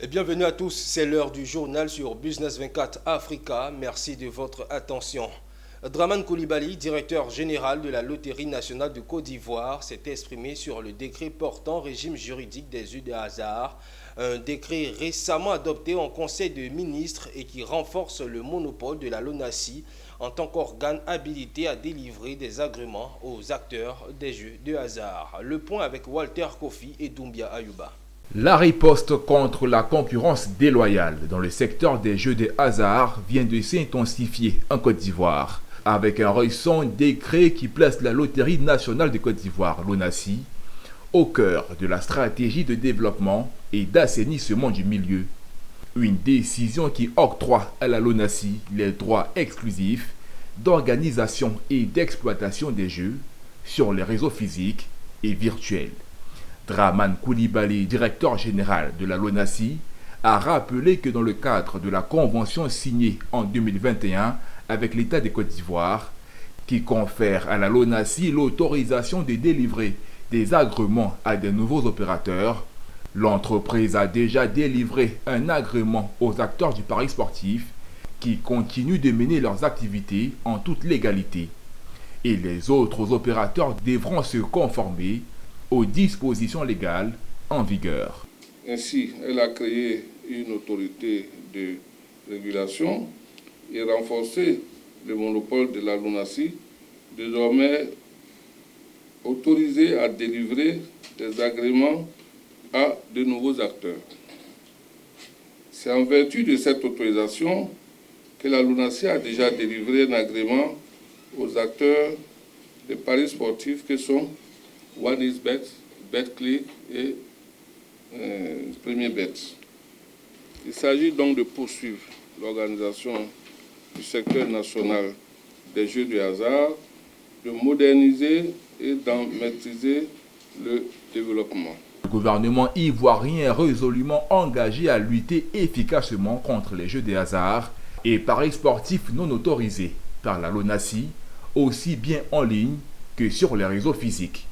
Et bienvenue à tous, c'est l'heure du journal sur Business 24 Africa. Merci de votre attention. Dramane Coulibaly, directeur général de la Loterie nationale de Côte d'Ivoire, s'est exprimé sur le décret portant régime juridique des jeux de hasard. Un décret récemment adopté en Conseil de ministres et qui renforce le monopole de la LONASI en tant qu'organe habilité à délivrer des agréments aux acteurs des jeux de hasard. Le point avec Walter Kofi et Doumbia Ayuba. La riposte contre la concurrence déloyale dans le secteur des jeux de hasard vient de s'intensifier en Côte d'Ivoire, avec un récent décret qui place la Loterie nationale de Côte d'Ivoire, LONASI, au cœur de la stratégie de développement et d'assainissement du milieu. Une décision qui octroie à la LONASI les droits exclusifs d'organisation et d'exploitation des jeux sur les réseaux physiques et virtuels. Dramane Coulibaly, directeur général de la LONASI, a rappelé que dans le cadre de la convention signée en 2021 avec l'État de Côte d'Ivoire, qui confère à la LONASI l'autorisation de délivrer des agréments à de nouveaux opérateurs, l'entreprise a déjà délivré un agrément aux acteurs du pari sportif qui continuent de mener leurs activités en toute légalité. Et les autres opérateurs devront se conformer aux dispositions légales en vigueur. Ainsi, elle a créé une autorité de régulation et renforcé le monopole de la LONASI, désormais autorisée à délivrer des agréments à de nouveaux acteurs. C'est en vertu de cette autorisation que la LONASI a déjà délivré un agrément aux acteurs des paris sportifs que sont OneXBet, BetClick et PremierBet. Il s'agit donc de poursuivre l'organisation du secteur national des jeux de hasard, de moderniser et d'en maîtriser le développement. Le gouvernement ivoirien est résolument engagé à lutter efficacement contre les jeux de hasard et paris sportifs non autorisés par la LONASI, aussi bien en ligne que sur les réseaux physiques.